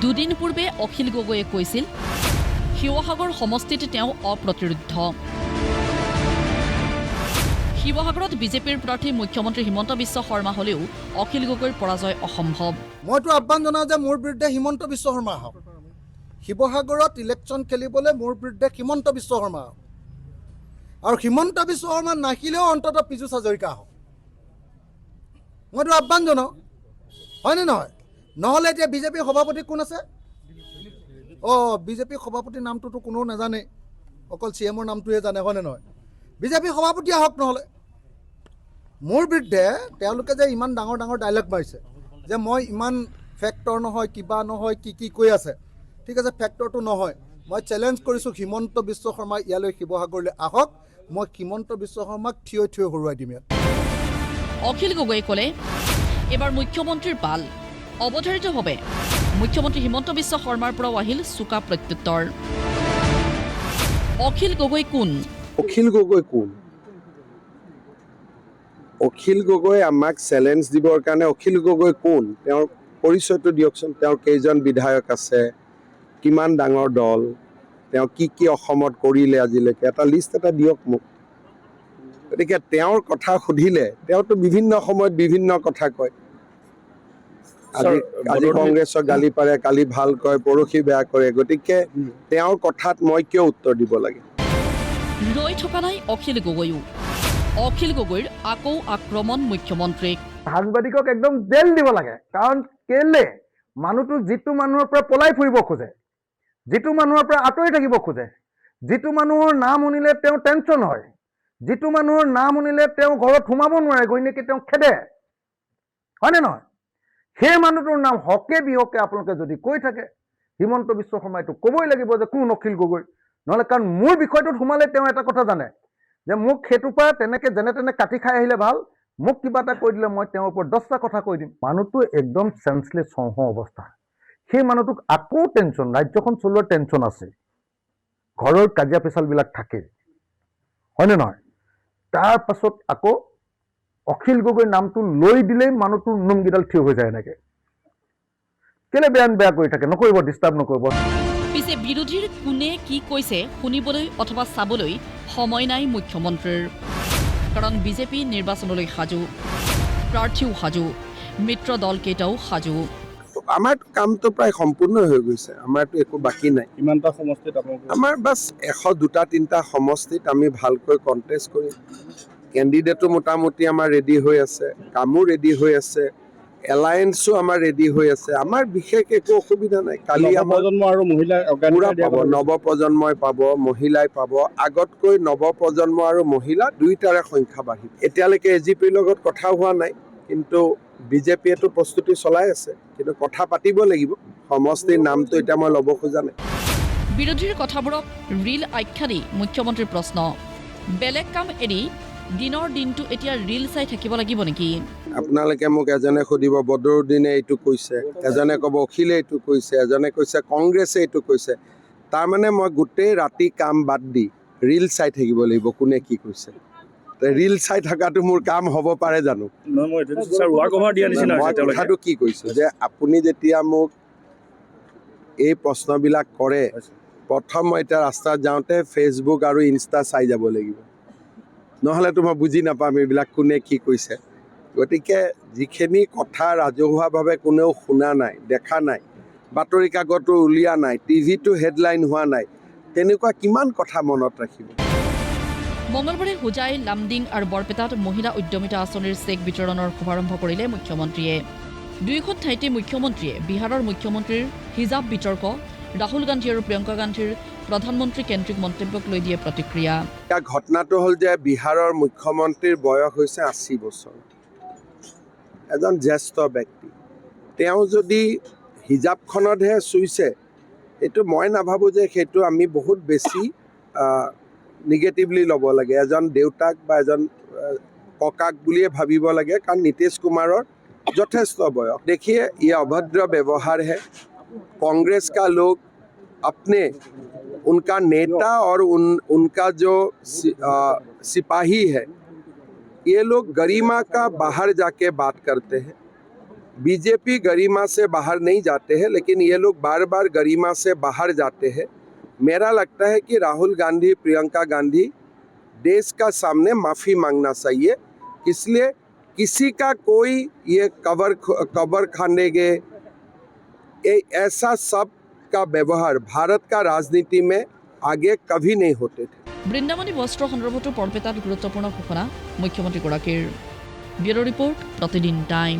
দুদিন পূৰ্বে অখিল গগৈয়ে কৈছিল শিৱসাগৰ সমষ্টিত তেওঁ অপ্ৰতিৰোধ। শিৱসাগৰত বিজেপিৰ প্ৰাৰ্থী মুখ্যমন্ত্ৰী হিমন্ত বিশ্ব শৰ্মা হলেও অখিল গগৈৰ পৰাজয় অসম্ভৱ। মইতো আহ্বান জনাওঁ যে মোৰ বিৰুদ্ধে হিমন্ত বিশ্ব শৰ্মা আহক। শিৱসাগৰত ইলেকশ্যন খেলিবলৈ মোৰ বিৰুদ্ধে হিমন্ত বিশ্ব শৰ্মা আহক। আৰু হিমন্ত বিশ্ব শৰ্মা নাহিলেও অন্ততঃ পীযুষ হাজৰিকা আহক। মইতো আহ্বান জনাওঁ, হয়নে নহয়? নহ'লে এতিয়া বিজেপিৰ সভাপতি কোন আছে? বিজেপিৰ সভাপতিৰ নামটোতো কোনেও নাজানে, অকল CMৰ নামটোহে জানে, হয়নে নহয়? বিজেপিৰ সভাপতি আহক। নহ'লে মোৰ বিৰুদ্ধে তেওঁলোকে যে ইমান ডাঙৰ ডাঙৰ ডাইলগ মাৰিছে যে মই ইমান ফেক্টৰ নহয়, কিবা নহয়, কি কৈ আছে, ঠিক আছে, ফেক্টৰটো নহয়। মই চেলেঞ্জ কৰিছোঁ হিমন্ত বিশ্ব শৰ্মা ইয়ালৈ শিৱসাগৰলৈ আহক। মই হিমন্ত বিশ্ব শৰ্মাক থিয় হৰুৱাই দিম ইয়াত। অখিল গগৈয়ে ক'লে এবাৰ মুখ্যমন্ত্ৰীৰ পাল। অৱধাৰিতভাৱে মুখ্যমন্ত্ৰী হিমন্ত বিশ্ব শৰ্মাৰ পৰাও আহিল চোকা প্ৰত্যুত্তৰ। অখিল গগৈ কোন? অখিল গগৈ কোন? অখিল গগৈ আমাক চেলেঞ্জ দিবৰ কাৰণে অখিল গগৈ কোন? তেওঁৰ পৰিচয়টো দিয়কচোন। তেওঁৰ কেইজন বিধায়ক আছে, কিমান ডাঙৰ দল, তেওঁ কি অসমত কৰিলে আজিলৈকে, এটা লিষ্ট এটা দিয়ক মোক। গতিকে তেওঁৰ কথা সুধিলে তেওঁতো বিভিন্ন সময়ত বিভিন্ন কথা কয়। আজি কংগ্ৰেছক গালি পাৰে, কালি ভাল কয়, পৰহি বেয়া কৰে। গতিকে তেওঁৰ কথাত মই কিয় উত্তৰ দিব লাগে? ৰৈ থকা নাই অখিল গগৈও। অখিল গগৈৰ আকৌ আক্ৰমণ মুখ্যমন্ত্ৰীক। সাংবাদিকক একদম জেল দিব লাগে। কাৰণ কেলে মানুহটো যিটো মানুহৰ পৰা পলাই ফুৰিব খোজে, যিটো মানুহৰ পৰা আঁতৰি থাকিব খোজে, যিটো মানুহৰ নাম শুনিলে তেওঁ টেনচন হয়, যিটো মানুহৰ নাম শুনিলে তেওঁ ঘৰত সোমাব নোৱাৰে, গৈ নেকি তেওঁ খেদে, হয়নে নহয়? সেই মানুহটোৰ নাম হকে বিহকে আপোনালোকে যদি কৈ থাকে, হিমন্ত বিশ্ব শৰ্মাইটো ক'বই লাগিব যে কোন অখিল গগৈ। নহ'লে কাৰণ মোৰ বিষয়টোত সোমালে তেওঁ এটা কথা জানে যে মোক সেইটোৰ পৰা তেনেকে যেনে তেনে কাটি খাই আহিলে ভাল, মোক কিবা এটা কৈ দিলে মই তেওঁৰ ওপৰত 10টা কথা কৈ দিম। মানুহটো একদম চেন্সলেছ হওঁ অৱস্থা। সেই মানুহটোক আকৌ টেনচন, ৰাজ্যখন চলোৱাৰ টেনচন আছে, ঘৰৰ কাজিয়া পেচালবিলাক থাকে, হয়নে নহয়? তাৰ পাছত আকৌ অখিল গগৈ নামটো লৈ দিলেই মানুহটোৰ নোমকেইডাল থিয় হৈ যায়। এনেকে কেলে বেয়া কৰি থাকে? নকৰিব, ডিষ্টাৰ্ব নকৰিব। পিছে বিৰোধীৰ কোনে কি কৈছে শুনিবলৈ অথবা চাবলৈ সময় নাই মুখ্যমন্ত্ৰীৰ। কাৰণ বিজেপি নিৰ্বাচনলৈ সাজু, প্ৰাৰ্থীও সাজু, মিত্ৰ দলকেইটাও সাজু। আমাৰ কামটো প্ৰায় সম্পূৰ্ণ হৈ গৈছে। আমাৰতো একো বাকী নাই। ইমানটা সমষ্টিত আমাৰ বাছ 102-3টা সমষ্টিত আমি ভালকৈ কণ্টেষ্ট কৰিম। কেণ্ডিডেটো মোটামুটি আমাৰ ৰেডি হৈ আছে, কামো ৰেডি হৈ আছে, এলায়েন্সো আমাৰ ৰেডি হৈ আছে। আমাৰ বিশেষ একো অসুবিধা নাই। কালি নৱপ্ৰজন্ম আৰু মহিলা পুৰা পাব, নৱপ্ৰজন্মই পাব, মহিলাই পাব। আগতকৈ নৱপ্ৰজন্ম আৰু মহিলা দুয়োটাৰে সংখ্যা বাঢ়িব। এতিয়ালৈকে AGPৰ লগত কথা হোৱা নাই, কিন্তু বিজেপিয়েতো প্ৰস্তুতি চলাই আছে। কিন্তু কথা পাতিব লাগিব। সমষ্টিৰ নামটো এতিয়া মই ল'ব খোজা নাই। বিৰোধীৰ কথাবোৰক ৰীল আখ্যা দি মুখ্যমন্ত্ৰীৰ প্ৰশ্ন, বেলেগ কাম এৰি দিনৰ দিনটো এতিয়া ৰীল চাই থাকিব লাগিব নেকি? আপোনালোকে মোক এজনে সুধিব বদৰুদ্দিনে এইটো কৈছে, এজনে ক'ব অখিলে এইটো কৈছে, এজনে কৈছে কংগ্ৰেছে এইটো কৈছে। তাৰমানে মই গোটেই ৰাতি কাম বাদ দি ৰীল চাই থাকিব লাগিব কোনে কি কৈছে। ৰীল চাই থকাটো মোৰ কাম হ'ব পাৰে জানো? মই কথাটো কি কৈছোঁ যে আপুনি যেতিয়া মোক এই প্ৰশ্নবিলাক কৰে, প্ৰথম মই এতিয়া ৰাস্তাত যাওঁতে ফেচবুক আৰু ইনষ্টা চাই যাব লাগিব। নহ'লেতো মই বুজি নাপাম এইবিলাক কোনে কি কৈছে। গতিকে যিখিনি কথা ৰাজহুৱাভাৱে কোনেও শুনা নাই, দেখা নাই, বাতৰি কাকতো উলিওৱা নাই, টিভিটো হেডলাইন হোৱা নাই, তেনেকুৱা কিমান কথা মনত ৰাখিব। মঙলবাৰে হোজাই, লামডিং আৰু বৰপেটাত মহিলা উদ্যমিতা আঁচনিৰ চেক বিতৰণৰ শুভাৰম্ভ কৰিলে মুখ্যমন্ত্ৰীয়ে। দুয়োখন ঠাইতে মুখ্যমন্ত্ৰীয়ে বিহাৰৰ মুখ্যমন্ত্ৰীৰ হিজাব বিতৰ্ক, ৰাহুল গান্ধী আৰু প্ৰিয়ংকা গান্ধীৰ প্ৰধানমন্ত্ৰী কেন্দ্ৰিক মন্তব্যক লৈ দিয়ে প্ৰতিক্ৰিয়া। ঘটনাটো হ'ল যে বিহাৰৰ মুখ্যমন্ত্ৰীৰ বয়স হৈছে 80 বছৰ। এজন জ্যেষ্ঠ ব্যক্তি, তেওঁ যদি হিজাবখনতহে চুইছে, সেইটো মই নাভাবোঁ যে সেইটো আমি বহুত বেছি নিগেটিভলি ল'ব লাগে। এজন দেউতাক বা এজন ককাক বুলিয়ে ভাবিব লাগে, কাৰণ নীতিশ কুমাৰৰ যথেষ্ট বয়স। देखिए ये अभद्र व्यवहार है। कांग्रेस का लोग अपने उनका नेता और उनका जो सिपाही है, ये लोग गरिमा का बाहर जाके बात करते हैं। बीजेपी गरिमा से बाहर नहीं जाते हैं, लेकिन ये लोग बार बार गरिमा से बाहर जाते हैं। मेरा लगता है कि राहुल गांधी, प्रियंका गांधी देश का सामने माफ़ी मांगना चाहिए। इसलिए किसी का कोई ये कबर खानेगे ऐसा सब का व्यवहार भारत का राजनीति में आगे कभी नहीं होते थे। বৃন্দাবনী বস্ত্ৰ সন্দৰ্ভতো বৰপেটাত গুৰুত্বপূৰ্ণ ঘোষণা মুখ্যমন্ত্ৰীগৰাকীৰ। ব্যুৰ' ৰিপৰ্ট, প্ৰতিদিন টাইম।